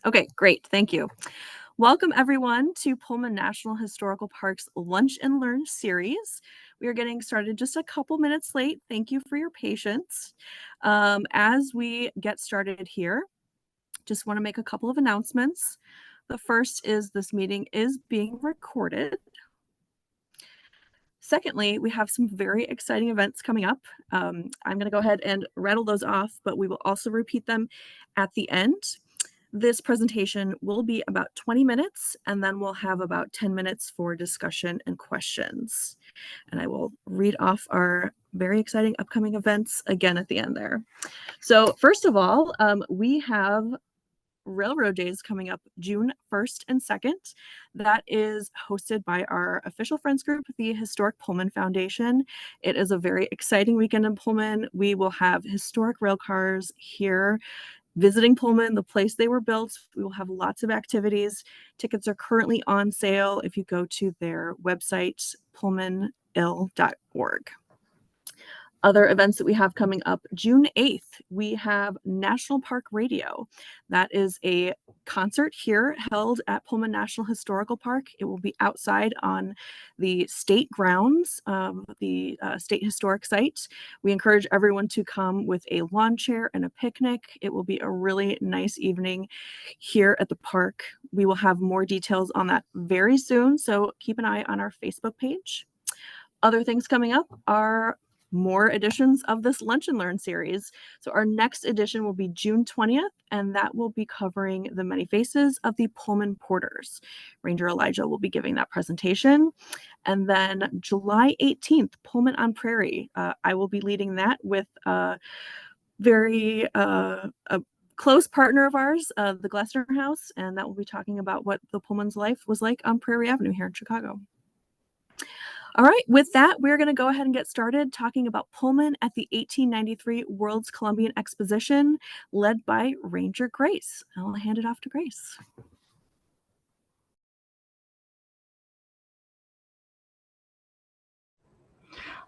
Okay, great. Thank you. Welcome, everyone, to Pullman National Historical Park's Lunch and Learn series. We are getting started just a couple minutes late. Thank you for your patience. As we get started here, just want to make a couple of announcements. The first is this meeting is being recorded. Secondly, we have some very exciting events coming up. I'm going to go ahead and rattle those off, but we will also repeat them at the end. This presentation will be about 20 minutes, and then we'll have about 10 minutes for discussion and questions. And I will read off our very exciting upcoming events again at the end there. So first of all, we have Railroad Days coming up June 1st and 2nd. That is hosted by our official friends group, the Historic Pullman Foundation. It is a very exciting weekend in Pullman. We will have historic rail cars here visiting Pullman, the place they were built. We will have lots of activities. Tickets are currently on sale if you go to their website, pullmanil.org. Other events that we have coming up, June 8th, we have National Park Radio. That is a concert here held at Pullman National Historical Park. It will be outside on the state grounds of the state historic site. We encourage everyone to come with a lawn chair and a picnic. It will be a really nice evening here at the park. We will have more details on that very soon, so keep an eye on our Facebook page. Other things coming up are more editions of this Lunch and Learn series. So our next edition will be June 20th, and that will be covering the many faces of the Pullman Porters. Ranger Elijah will be giving that presentation. And then July 18th, Pullman on Prairie. I will be leading that with a close partner of ours, the Glessner House, and that will be talking about what the Pullman's life was like on Prairie Avenue here in Chicago. All right, with that, we're going to go ahead and get started talking about Pullman at the 1893 World's Columbian Exposition, led by Ranger Grace. I'll hand it off to Grace.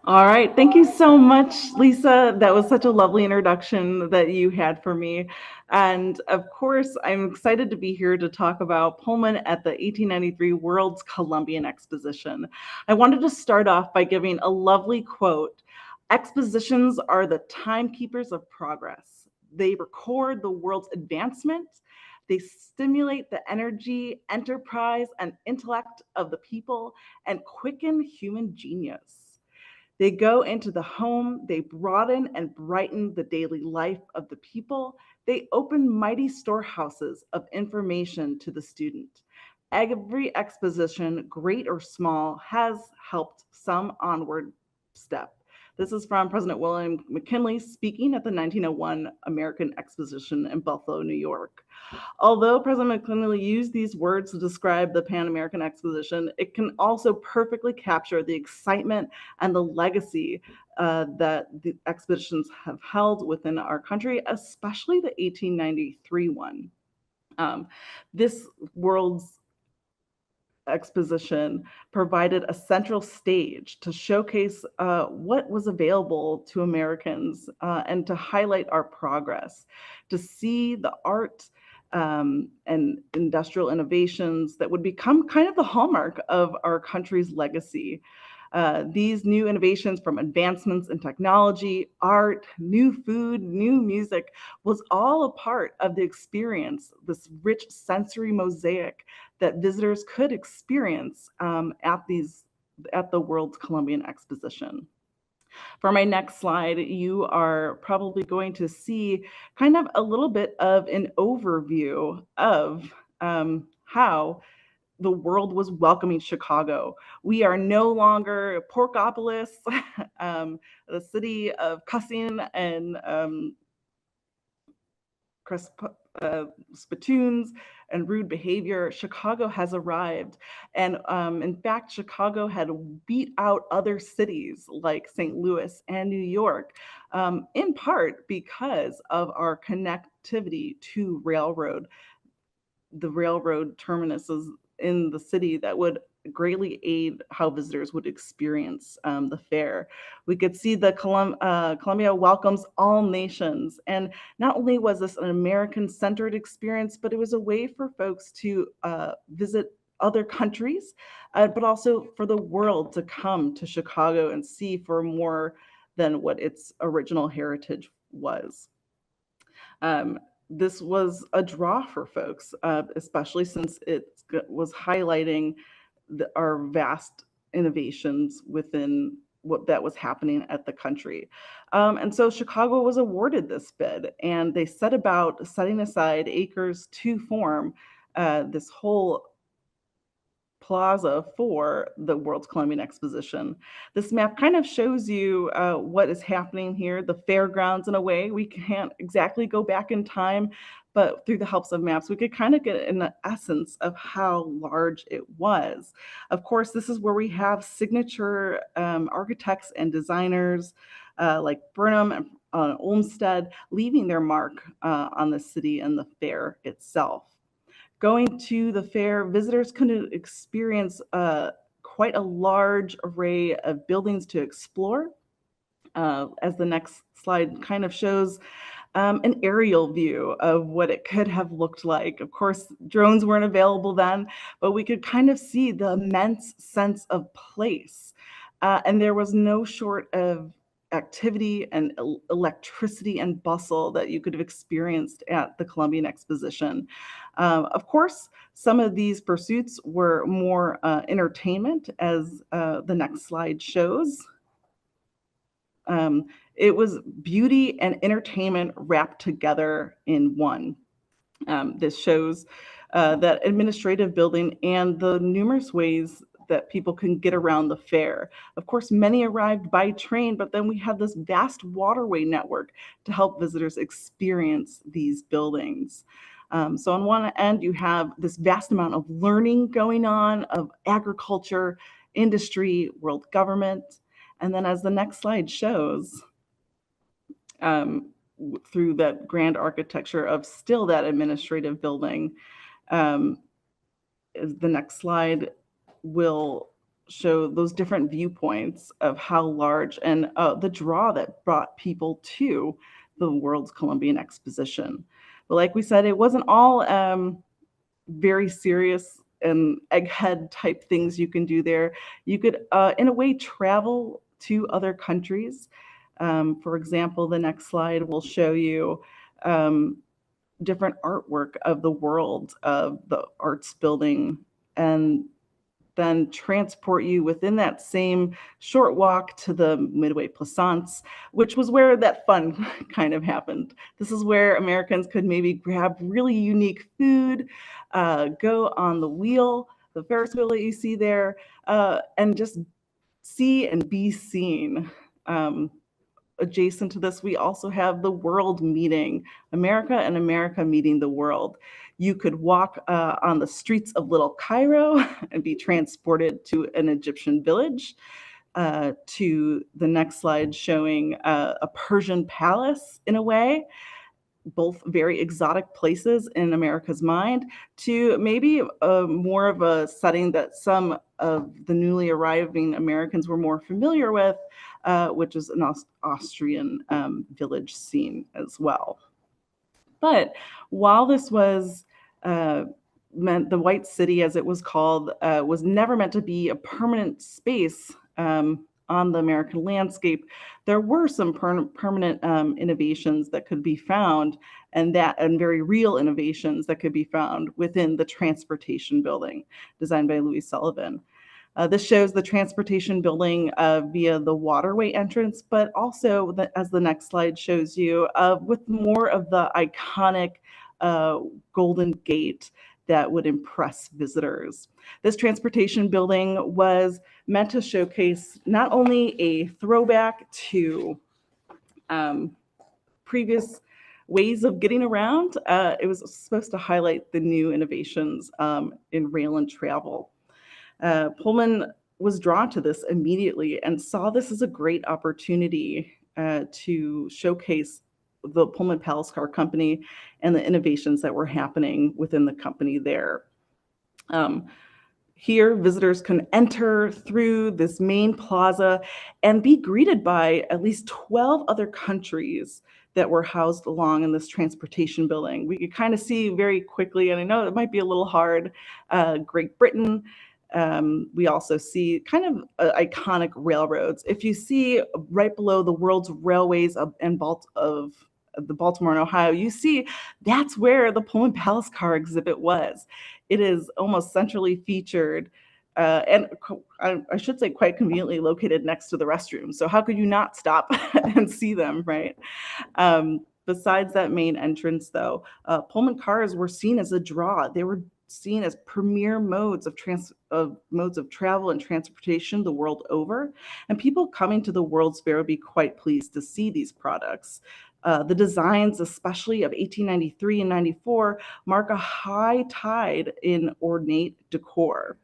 All right. Thank you so much, Lisa. That was such a lovely introduction that you had for me. And of course, I'm excited to be here to talk about Pullman at the 1893 World's Columbian Exposition. I wanted to start off by giving a lovely quote. Expositions are the timekeepers of progress. They record the world's advancement. They stimulate the energy, enterprise, and intellect of the people and quicken human genius. They go into the home, they broaden and brighten the daily life of the people. They open mighty storehouses of information to the student. Every exposition, great or small, has helped some onward step. This is from President William McKinley speaking at the 1901 American Exposition in Buffalo, New York. Although President McKinley used these words to describe the Pan American Exposition, it can also perfectly capture the excitement and the legacy that the expeditions have held within our country, especially the 1893 one. This World's Exposition provided a central stage to showcase what was available to Americans and to highlight our progress, to see the art and industrial innovations that would become kind of the hallmark of our country's legacy. These new innovations, from advancements in technology, art, new food, new music, was all a part of the experience, this rich sensory mosaic that visitors could experience at the World's Columbian Exposition. For my next slide, you are probably going to see kind of a little bit of an overview of how the world was welcoming Chicago. We are no longer Porkopolis, the city of cussing and spittoons and rude behavior. Chicago has arrived. And in fact, Chicago had beat out other cities like St. Louis and New York, in part because of our connectivity to railroad. The railroad terminuses in the city that would greatly aid how visitors would experience the fair. We could see the Columbia welcomes all nations. And not only was this an American-centered experience, but it was a way for folks to visit other countries, but also for the world to come to Chicago and see for more than what its original heritage was. This was a draw for folks, especially since it was highlighting our vast innovations within what that was happening at the country. And so Chicago was awarded this bid, and they set about setting aside acres to form this whole plaza for the World's Columbian Exposition. This map kind of shows you what is happening here, the fairgrounds in a way. We can't exactly go back in time, but through the helps of maps, we could kind of get an essence of how large it was. Of course, this is where we have signature architects and designers like Burnham and Olmsted leaving their mark on the city and the fair itself. Going to the fair, visitors can experience quite a large array of buildings to explore. As the next slide kind of shows, an aerial view of what it could have looked like. Of course, drones weren't available then, but we could kind of see the immense sense of place. And there was no short of activity and electricity and bustle that you could have experienced at the Columbian Exposition. Of course, some of these pursuits were more entertainment, as the next slide shows. It was beauty and entertainment wrapped together in one. This shows that administrative building and the numerous ways that people can get around the fair. Of course, many arrived by train, but then we had this vast waterway network to help visitors experience these buildings. So on one end, you have this vast amount of learning going on of agriculture, industry, world government. And then as the next slide shows, through that grand architecture of still that administrative building, the next slide will show those different viewpoints of how large and the draw that brought people to the World's Columbian Exposition. But like we said, it wasn't all very serious and egghead type things you can do there. You could, in a way, travel to other countries. For example, the next slide will show you different artwork of the world of the arts building, and then transport you within that same short walk to the Midway Plaisance, which was where that fun kind of happened. This is where Americans could maybe grab really unique food, go on the wheel, the Ferris wheel that you see there, and just see and be seen. Adjacent to this, we also have the world meeting, America and America meeting the world. You could walk on the streets of Little Cairo and be transported to an Egyptian village, to the next slide showing a Persian palace in a way, both very exotic places in America's mind, to maybe more of a setting that some of the newly arriving Americans were more familiar with, which is an Austrian village scene as well. But while this was meant, the White City, as it was called, was never meant to be a permanent space on the American landscape, there were some permanent innovations that could be found, and very real innovations that could be found within the transportation building designed by Louis Sullivan. This shows the transportation building via the waterway entrance, but also, as the next slide shows you, with more of the iconic Golden Gate that would impress visitors. This transportation building was meant to showcase not only a throwback to previous ways of getting around, it was supposed to highlight the new innovations in rail and travel. Pullman was drawn to this immediately and saw this as a great opportunity to showcase the Pullman Palace Car Company and the innovations that were happening within the company there. Here, visitors can enter through this main plaza and be greeted by at least 12 other countries that were housed along in this transportation building. We could kind of see very quickly, and I know it might be a little hard, Great Britain. We also see kind of iconic railroads. If you see right below the world's railways of the Baltimore and Ohio, you see that's where the Pullman Palace Car exhibit was. It is almost centrally featured, and I should say quite conveniently located next to the restroom. So how could you not stop and see them, right? Besides that main entrance, though, Pullman cars were seen as a draw. They were seen as premier modes of travel and transportation the world over, and people coming to the World's Fair would be quite pleased to see these products. The designs, especially of 1893 and 94, mark a high tide in ornate decor.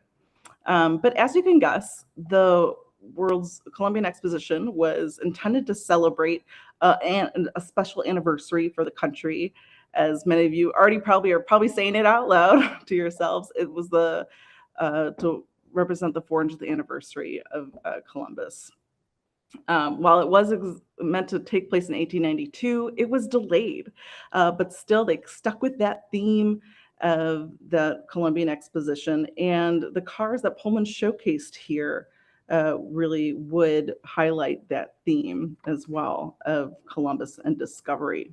But as you can guess, the World's Columbian Exposition was intended to celebrate a special anniversary for the country. As many of you already probably are saying it out loud to yourselves, it was to represent the 400th anniversary of Columbus. While it was meant to take place in 1892, it was delayed, but still they stuck with that theme of the Columbian Exposition, and the cars that Pullman showcased here really would highlight that theme as well of Columbus and discovery.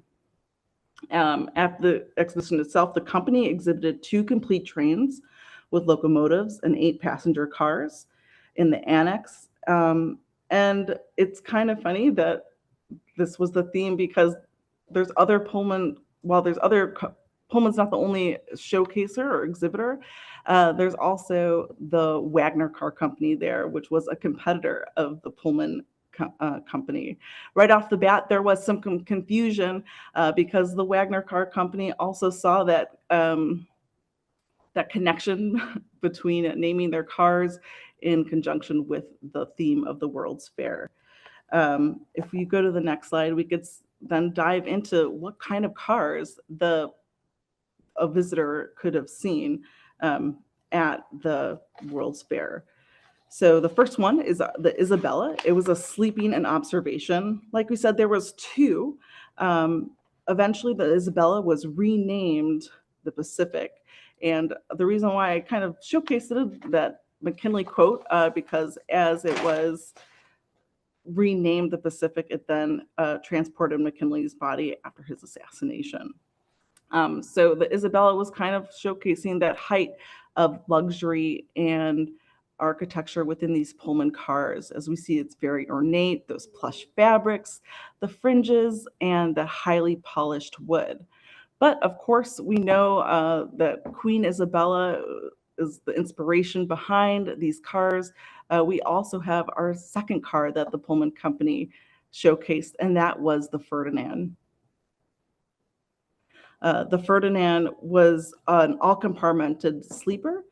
At the exposition itself, the company exhibited 2 complete trains with locomotives and 8 passenger cars in the annex. And it's kind of funny that this was the theme because there's other Pullman, while there's other, Pullman's not the only showcaser or exhibitor. There's also the Wagner Car Company there, which was a competitor of the Pullman company. Right off the bat, there was some confusion because the Wagner Car Company also saw that that connection between naming their cars in conjunction with the theme of the World's Fair. If we go to the next slide, we could then dive into what kind of cars a visitor could have seen at the World's Fair. So the first one is the Isabella. It was a sleeping and observation. Like we said, there was 2. Eventually, the Isabella was renamed the Pacific. And the reason why I kind of showcased that McKinley quote, because as it was renamed the Pacific, it then transported McKinley's body after his assassination. So the Isabella was kind of showcasing that height of luxury and architecture within these Pullman cars. As we see, it's very ornate, those plush fabrics, the fringes, and the highly polished wood. But of course, we know that Queen Isabella is the inspiration behind these cars. We also have our second car that the Pullman company showcased, and that was the Ferdinand. The Ferdinand was an all-compartmented sleeper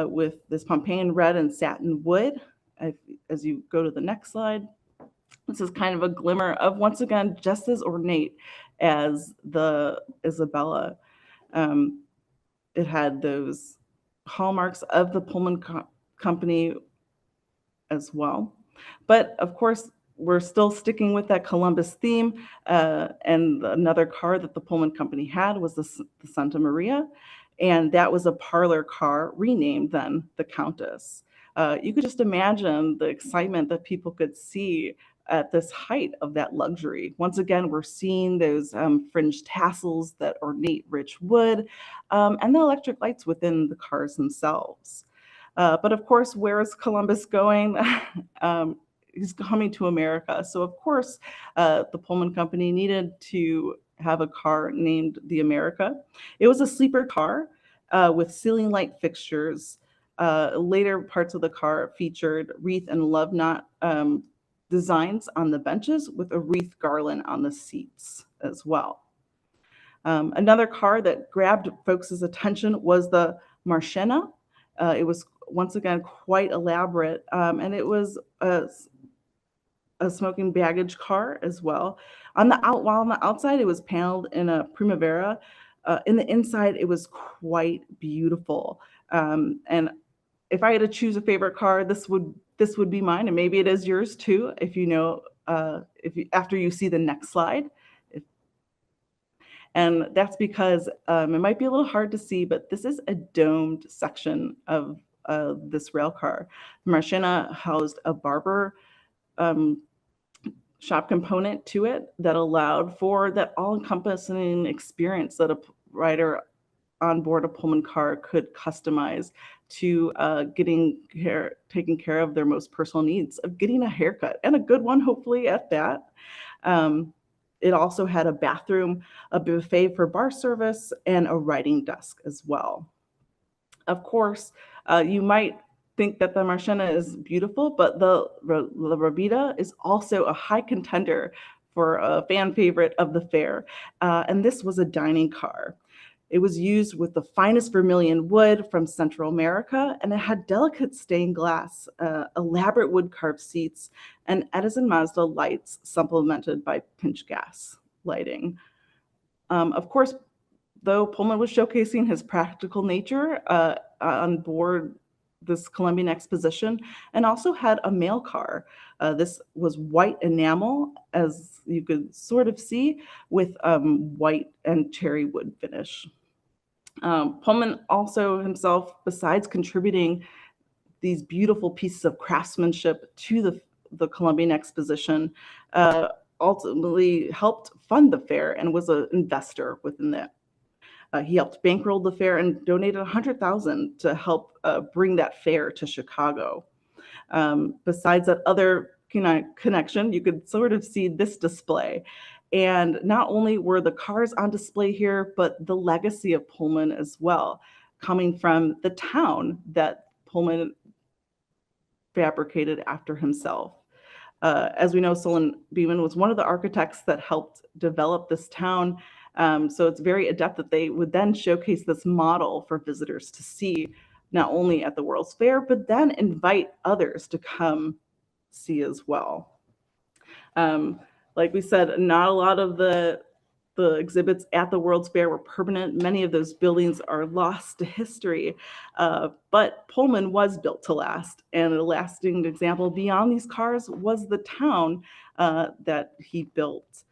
with this Pompeian red and satin wood. As you go to the next slide, this is kind of a glimmer of, once again, just as ornate as the Isabella. It had those hallmarks of the Pullman company as well. But of course, we're still sticking with that Columbus theme. And another car that the Pullman company had was the Santa Maria. And that was a parlor car renamed then the Countess. You could just imagine the excitement that people could see at this height of that luxury. Once again, we're seeing those fringed tassels, that ornate rich wood, and the electric lights within the cars themselves. But of course, where is Columbus going? He's coming to America. So of course, the Pullman company needed to have a car named the America. It was a sleeper car with ceiling light fixtures. Later parts of the car featured wreath and love knot designs on the benches with a wreath garland on the seats as well. Another car that grabbed folks' attention was the Marchena. It was once again quite elaborate, and it was a smoking baggage car as well. While on the outside it was paneled in a Primavera, in the inside it was quite beautiful. And if I had to choose a favorite car, this would be mine, and maybe it is yours too. If you know, after you see the next slide, and that's because it might be a little hard to see, but this is a domed section of this rail car. The Marchena housed a barber shop component to it that allowed for that all-encompassing experience that a rider on board a Pullman car could customize to taking care of their most personal needs of getting a haircut, and a good one, hopefully, at that. It also had a bathroom, a buffet for bar service, and a writing desk as well. Of course, you might think that the Marchena is beautiful, but the La Rabida is also a high contender for a fan favorite of the fair. And this was a dining car. It was used with the finest vermilion wood from Central America, and it had delicate stained glass, elaborate wood carved seats, and Edison Mazda lights supplemented by pinch gas lighting. Of course, though, Pullman was showcasing his practical nature on board this Columbian Exposition, and also had a mail car. This was white enamel, as you could sort of see, with white and cherry wood finish. Pullman also himself, besides contributing these beautiful pieces of craftsmanship to the Columbian Exposition, ultimately helped fund the fair and was an investor within that. He helped bankroll the fair and donated $100,000 to help bring that fair to Chicago. Besides that other connection, you could sort of see this display. And not only were the cars on display here, but the legacy of Pullman as well, coming from the town that Pullman fabricated after himself. As we know, Solon Beeman was one of the architects that helped develop this town. So it's very adept that they would then showcase this model for visitors to see, not only at the World's Fair, but then invite others to come see as well. Like we said, not a lot of the exhibits at the World's Fair were permanent. Many of those buildings are lost to history, but Pullman was built to last. And a lasting example beyond these cars was the town that he built.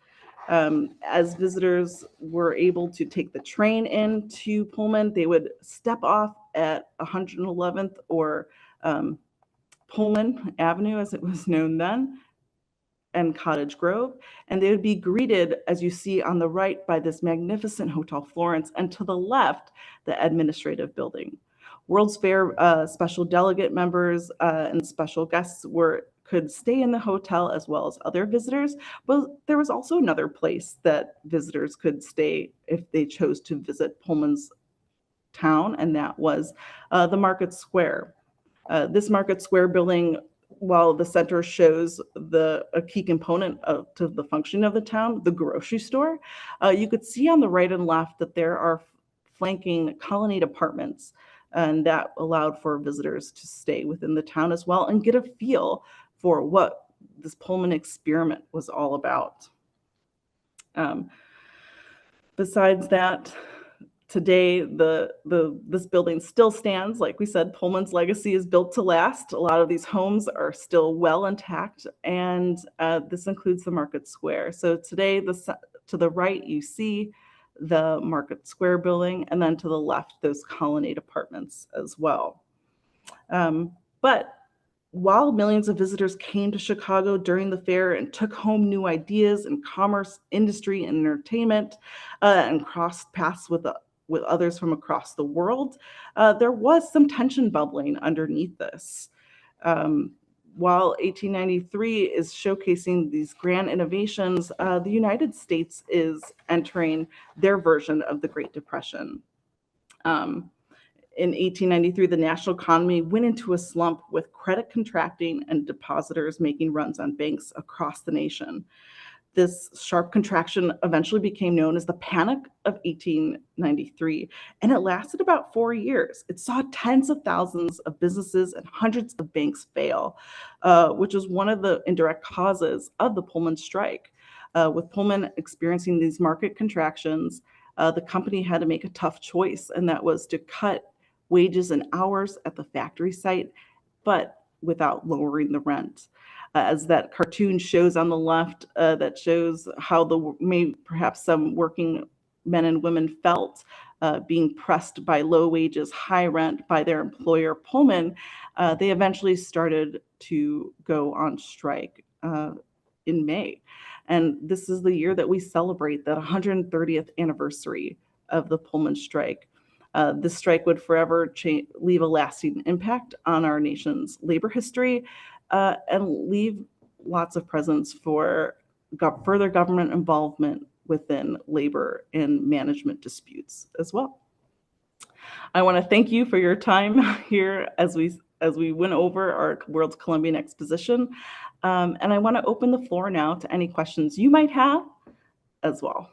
As visitors were able to take the train into Pullman, they would step off at 111th or Pullman Avenue, as it was known then, and Cottage Grove, and they would be greeted, as you see on the right, by this magnificent Hotel Florence, and to the left, the administrative building. World's Fair special delegate members and special guests could stay in the hotel as well as other visitors, but there was also another place that visitors could stay if they chose to visit Pullman's town, and that was the Market Square. This Market Square building, while the center shows a key component to the function of the town, the grocery store, you could see on the right and left that there are flanking colonnade apartments, and that allowed for visitors to stay within the town as well and get a feel for what this Pullman experiment was all about. Besides that, today, this building still stands. Like we said, Pullman's legacy is built to last. A lot of these homes are still well intact, and this includes the Market Square. So today, to the right, you see the Market Square building, and then to the left, those colonnade apartments as well. But while millions of visitors came to Chicago during the fair and took home new ideas in commerce, industry, and entertainment, and crossed paths with others from across the world, there was some tension bubbling underneath this. While 1893 is showcasing these grand innovations, the United States is entering their version of the Great Depression. In 1893, the national economy went into a slump with credit contracting and depositors making runs on banks across the nation. This sharp contraction eventually became known as the Panic of 1893, and it lasted about 4 years. It saw tens of thousands of businesses and hundreds of banks fail, which was one of the indirect causes of the Pullman strike. With Pullman experiencing these market contractions, the company had to make a tough choice, and that was to cut wages and hours at the factory site, but without lowering the rent. As that cartoon shows on the left, that shows how perhaps some working men and women felt being pressed by low wages, high rent by their employer, Pullman, they eventually started to go on strike in May. And this is the year that we celebrate the 130th anniversary of the Pullman strike. This strike would forever leave a lasting impact on our nation's labor history and leave lots of precedents for further government involvement within labor and management disputes as well. I want to thank you for your time here as we went over our World's Columbian Exposition. And I want to open the floor now to any questions you might have as well.